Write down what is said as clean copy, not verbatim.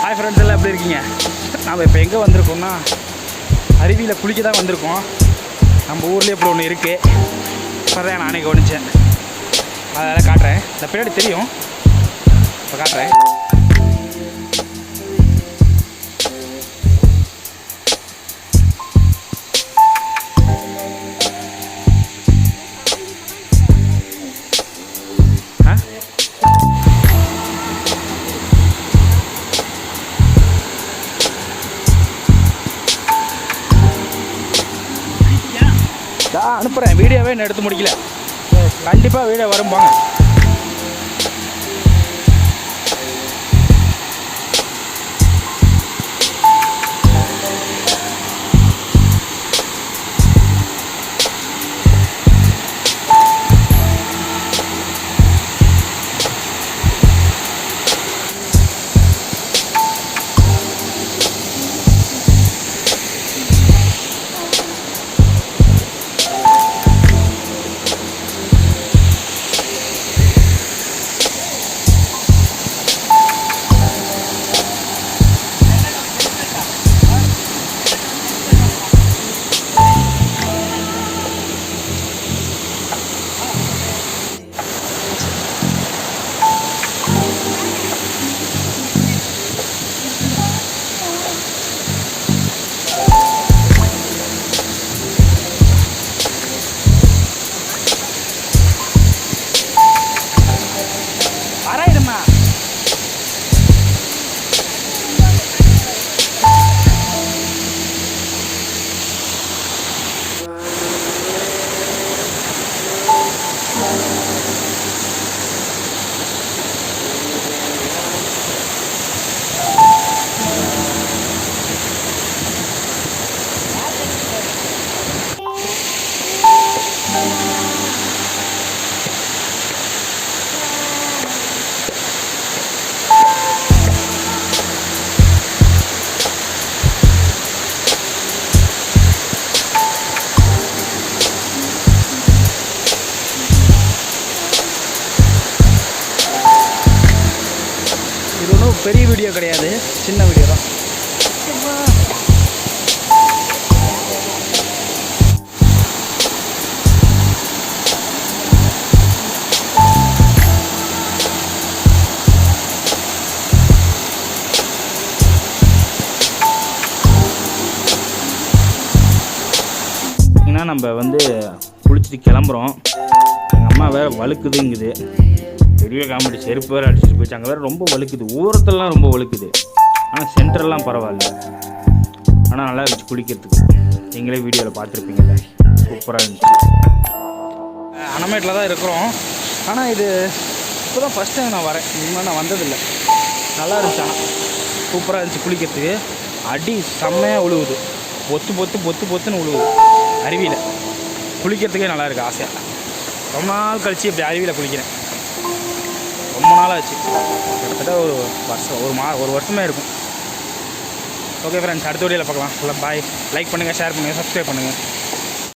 Hi friends, எல்லாம் எப்படி இருக்கீங்க? நாம் இப்போ எங்கே வந்திருக்கோம்னா அருவியில் குளிக்க தான் வந்திருக்கோம். நம்ம ஊர்லேயே இப்படி ஒன்று இருக்குது. இப்போ தான் நானே கவனித்தேன். அதெல்லாம் காட்டுறேன். இந்த பின்னாடி தெரியும், இப்போ காட்டுறேன். அனுப்புகிறேன். வீடியோவே இன்னும் எடுத்து முடிக்கல. கண்டிப்பாக வீடியோ வரும்பாங்க. பெரிய வீடியோ கிடையாது, சின்ன வீடியோ தான். நம்ம குளிச்சுட்டு கிளம்புறோம். எங்கள் அம்மா வேறு வழுக்குதுங்குது. பெரிய காமெடி, செருப்பு வேறு அடிச்சுட்டு போயிடுச்சு. அங்கே வேறு ரொம்ப வழுக்குது, ஓரத்துலலாம் ரொம்ப வழுக்குது. ஆனால் சென்டர்லாம் பரவாயில்ல. ஆனால் நல்லா இருந்துச்சு குளிக்கிறதுக்கு. நீங்களே வீடியோவில் பார்த்துருப்பீங்கல்ல, சூப்பராக இருந்துச்சு. அணமேட்டில் தான் இருக்கிறோம். ஆனால் இது இப்போ தான் ஃபஸ்ட் டைம் நான் வரேன். இனிமேல் நான் வந்ததில்லை. நல்லா இருந்துச்சு. ஆனால் சூப்பராக இருந்துச்சு குளிக்கிறதுக்கு. அடி செம்மையாக உழுவுது, பொத்து பொத்து பொத்து பொத்துன்னு உழுவுது. அருவியில் குளிக்கிறதுக்கே நல்லா இருக்குது, ஆசையாக. ரொம்ப நாள் கழித்து இப்படி அருவியில் குளிக்கிறேன். ரொம்ப நாள் ஆச்சு, கிட்டத்தட்ட ஒரு வருஷமே இருக்கும். ஓகே ஃப்ரெண்ட்ஸ், அடுத்த வீடியோவில் பார்க்கலாம். பாய். லைக் பண்ணுங்கள், ஷேர் பண்ணுங்கள், சப்ஸ்கிரைப் பண்ணுங்கள்.